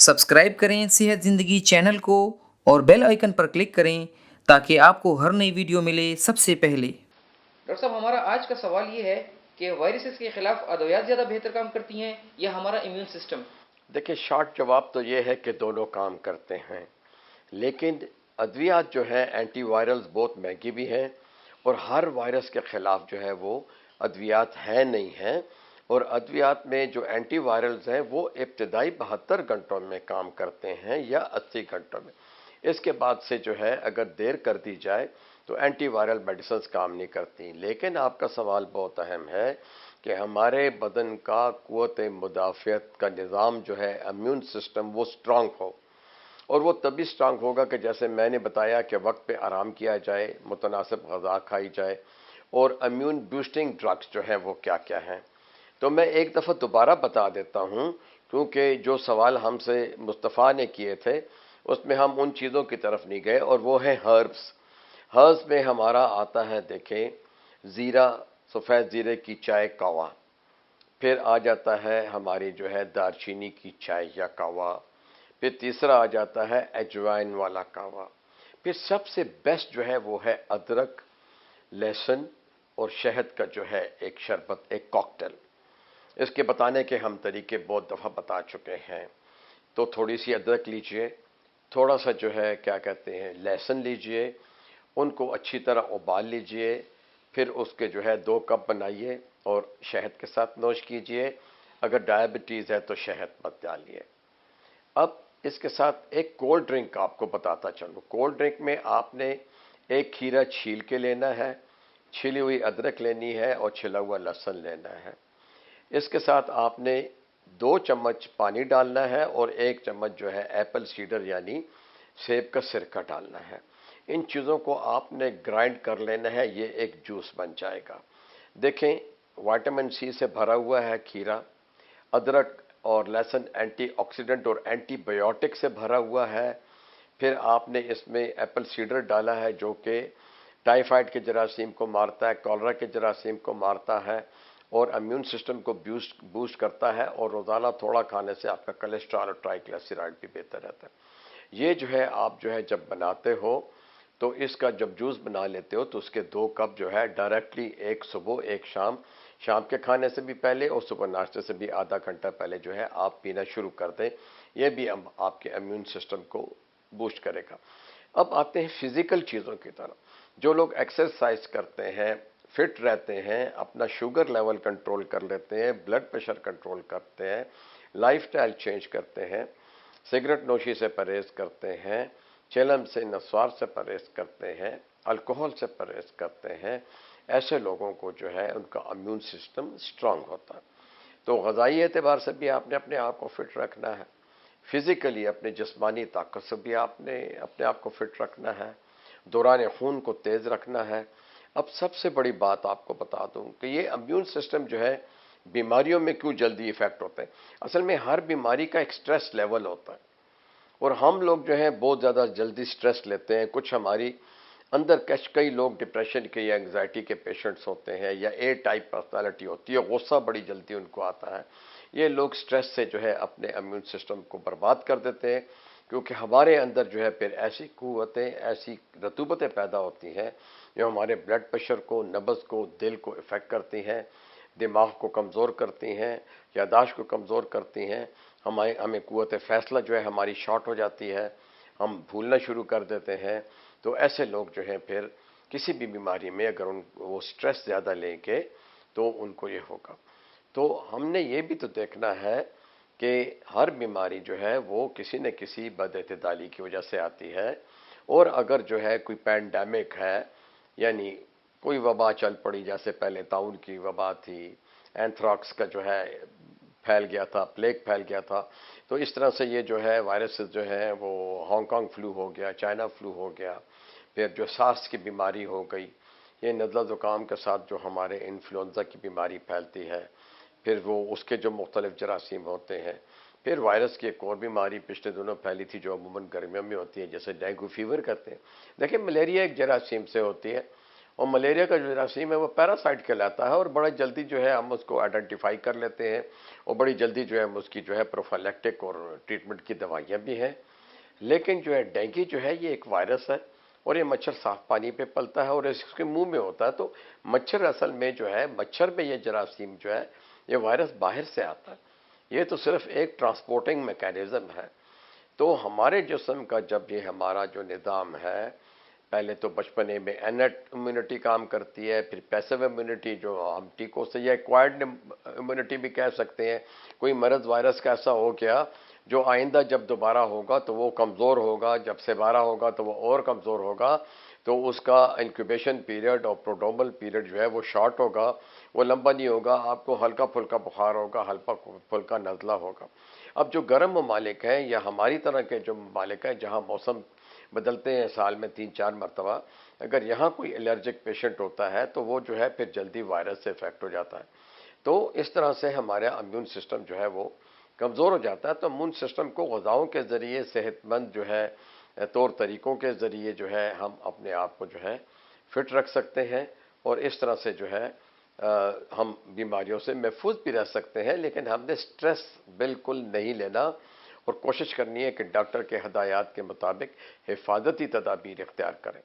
Subscribe करें सेहत ज़िंदगी चैनल को और बेल आइकन पर क्लिक करें ताकि आपको हर नई वीडियो मिले सबसे पहले। डॉक्टर साहब, हमारा आज का सवाल ये है कि वायरसेस के खिलाफ अद्वियात ज़्यादा बेहतर काम करती हैं या हमारा इम्यून सिस्टम? देखिए, शॉर्ट जवाब तो ये है कि दोनों काम करते हैं, लेकिन अद्वियात जो है एंटीवायरल्स बहुत महंगी भी हैं और हर वायरस के ख़िलाफ़ जो है वो अद्वियात है नहीं हैं। और अद्वियात में जो एंटीवायरल्स हैं वो इब्तदाई 72 घंटों में काम करते हैं या 80 घंटों में। इसके बाद से जो है अगर देर कर दी जाए तो एंटीवायरल मेडिसिन काम नहीं करती। लेकिन आपका सवाल बहुत अहम है कि हमारे बदन का क़ुव्वत मुदाफ़ियत का निज़ाम जो है, इम्यून सिस्टम, वो स्ट्रांग हो। और वो तभी स्ट्रांग होगा कि जैसे मैंने बताया कि वक्त पे आराम किया जाए, मुतनासिब ग़ज़ा खाई जाए और इम्यून बूस्टिंग ड्रग्स जो हैं वो क्या क्या हैं। तो मैं एक दफ़ा दोबारा बता देता हूँ, क्योंकि जो सवाल हमसे मुस्तफ़ा ने किए थे उसमें हम उन चीज़ों की तरफ नहीं गए, और वो है हर्ब्स। हर्ब्स में हमारा आता है, देखें, ज़ीरा, सफ़ेद ज़ीरे की चाय, कावा। फिर आ जाता है हमारी जो है दारचीनी की चाय या कावा। फिर तीसरा आ जाता है अजवाइन वाला कावा। फिर सबसे बेस्ट जो है वो है अदरक, लहसुन और शहद का जो है एक शरबत, एक कॉकटेल। इसके बताने के हम तरीके बहुत दफ़ा बता चुके हैं। तो थोड़ी सी अदरक लीजिए, थोड़ा सा जो है क्या कहते हैं लहसुन लीजिए, उनको अच्छी तरह उबाल लीजिए, फिर उसके जो है 2 कप बनाइए और शहद के साथ नोश कीजिए। अगर डायबिटीज़ है तो शहद मत डालिए। अब इसके साथ एक कोल्ड ड्रिंक आपको बताता चलूँ। कोल्ड ड्रिंक में आपने एक खीरा छील के लेना है, छिली हुई अदरक लेनी है और छिला हुआ लहसुन लेना है। इसके साथ आपने 2 चम्मच पानी डालना है और 1 चम्मच जो है एप्पल सीडर यानी सेब का सिरका डालना है। इन चीज़ों को आपने ग्राइंड कर लेना है, ये एक जूस बन जाएगा। देखें, विटामिन सी से भरा हुआ है खीरा। अदरक और लहसुन एंटीऑक्सीडेंट और एंटीबायोटिक से भरा हुआ है। फिर आपने इसमें एप्पल सीडर डाला है जो कि टाइफाइड के जरासीम को मारता है, कॉलरा के जरासीम को मारता है और इम्यून सिस्टम को बूस्ट करता है। और रोज़ाना थोड़ा खाने से आपका कोलेस्ट्रॉल और ट्राइग्लिसराइड भी बेहतर रहता है। ये जो है आप जो है जब बनाते हो तो इसका जब जूस बना लेते हो तो उसके 2 कप जो है डायरेक्टली, एक सुबह एक शाम, शाम के खाने से भी पहले और सुबह नाश्ते से भी आधा घंटा पहले जो है आप पीना शुरू कर दें। यह भी आपके इम्यून सिस्टम को बूस्ट करेगा। अब आते हैं फिजिकल चीज़ों की तरफ। जो लोग एक्सरसाइज करते हैं, फिट रहते हैं, अपना शुगर लेवल कंट्रोल कर लेते हैं, ब्लड प्रेशर कंट्रोल करते हैं, लाइफस्टाइल चेंज करते हैं, सिगरेट नोशी से परहेज करते हैं, चेलम से, नस्वार से परहेज करते हैं, अल्कोहल से परहेज करते हैं, ऐसे लोगों को जो है उनका इम्यून सिस्टम स्ट्रांग होता है। तो ग़ज़ाई एतबार से भी आपने अपने आप को फिट रखना है, फिज़िकली अपने जिस्मानी ताकत से भी आपने अपने आप को फिट रखना है, दौरान खून को तेज़ रखना है। अब सबसे बड़ी बात आपको बता दूं कि ये इम्यून सिस्टम जो है बीमारियों में क्यों जल्दी इफ़ेक्ट होते हैं। असल में हर बीमारी का एक स्ट्रेस लेवल होता है और हम लोग जो है बहुत ज़्यादा जल्दी स्ट्रेस लेते हैं। कुछ हमारी अंदर कई लोग डिप्रेशन के या एंग्जाइटी के पेशेंट्स होते हैं या ए टाइप पर्सनालिटी होती है, गुस्सा बड़ी जल्दी उनको आता है। ये लोग स्ट्रेस से जो है अपने इम्यून सिस्टम को बर्बाद कर देते हैं, क्योंकि हमारे अंदर जो है फिर ऐसी कुव्वतें, ऐसी रतूबतें पैदा होती हैं जो हमारे ब्लड प्रेशर को, नब्ज़ को, दिल को इफ़ेक्ट करती हैं, दिमाग को कमज़ोर करती हैं, यादाश्त को कमज़ोर करती हैं। हमें क़ुव्वत फ़ैसला जो है हमारी शॉर्ट हो जाती है, हम भूलना शुरू कर देते हैं। तो ऐसे लोग जो हैं फिर किसी भी बीमारी में अगर वो स्ट्रेस ज़्यादा लेंगे तो उनको ये होगा। तो हमने ये भी तो देखना है कि हर बीमारी जो है वो किसी न किसी बदइतदाली की वजह से आती है। और अगर जो है कोई पैंडेमिक है, यानी कोई वबा चल पड़ी, जैसे पहले ताउन की वबा थी, एंथ्राक्स का जो है फैल गया था, प्लेग फैल गया था, तो इस तरह से ये जो है वायरसेस जो है वो हांगकांग फ्लू हो गया, चाइना फ्लू हो गया, फिर जो सार्स की बीमारी हो गई, ये नज़ला ज़ुकाम के साथ जो हमारे इन्फ्लुएंजा की बीमारी फैलती है, फिर वो उसके जो मुख्तलिफ जरासीम होते हैं। फिर वायरस की एक और बीमारी पिछले दिनों फैली थी जो अमूमन गर्मियों में होती है, जैसे डेंगू फीवर कहते हैं। देखिए, मलेरिया एक जरासीम से होती है और मलेरिया का जो जरासीम है वो पैरासाइट कहलाता है और बड़ा जल्दी जो है हम उसको आइडेंटिफाई कर लेते हैं और बड़ी जल्दी जो है हम उसकी जो है प्रोफाइलैक्टिक और ट्रीटमेंट की दवाइयाँ भी हैं। लेकिन जो है डेंगू जो है ये एक वायरस है और ये मच्छर साफ पानी पे पलता है और इसके मुंह में होता है। तो मच्छर असल में जो है मच्छर में ये जरासीम जो है ये वायरस बाहर से आता है, ये तो सिर्फ एक ट्रांसपोर्टिंग मैकेनिज्म है। तो हमारे जिस्म का जब ये हमारा जो निज़ाम है, पहले तो बचपने में इनेट इम्यूनिटी काम करती है, फिर पैसिव इम्यूनिटी जो हम टीकों से या एक्वायर्ड इम्यूनिटी भी कह सकते हैं। कोई मरज़ वायरस का ऐसा हो गया जो आइंदा जब दोबारा होगा तो वो कमज़ोर होगा, जब दोबारा होगा तो वो और कमज़ोर होगा, तो उसका इंक्यूबेशन पीरियड और प्रोड्रोमल पीरियड जो है वो शॉर्ट होगा, वो लंबा नहीं होगा। आपको हल्का फुल्का बुखार होगा, हल्का फुल्का नज़ला होगा। अब जो गर्म ममालिक हैं या हमारी तरह के जो ममालिक हैं जहाँ मौसम बदलते हैं साल में 3-4 मरतबा, अगर यहाँ कोई एलर्जिक पेशेंट होता है तो वो जो है फिर जल्दी वायरस से इफेक्ट हो जाता है। तो इस तरह से हमारा इम्यून सिस्टम जो है वो कमज़ोर हो जाता है। तो इम्यून सिस्टम को ग़िज़ाओं के ज़रिए, सेहतमंद जो है तौर तरीक़ों के ज़रिए जो है हम अपने आप को जो है फिट रख सकते हैं और इस तरह से जो है हम बीमारियों से महफूज भी रह सकते हैं। लेकिन हमने स्ट्रेस बिल्कुल नहीं लेना और कोशिश करनी है कि डॉक्टर के हदायत के मुताबिक हिफाजती तदाबीर इख्तियार करें।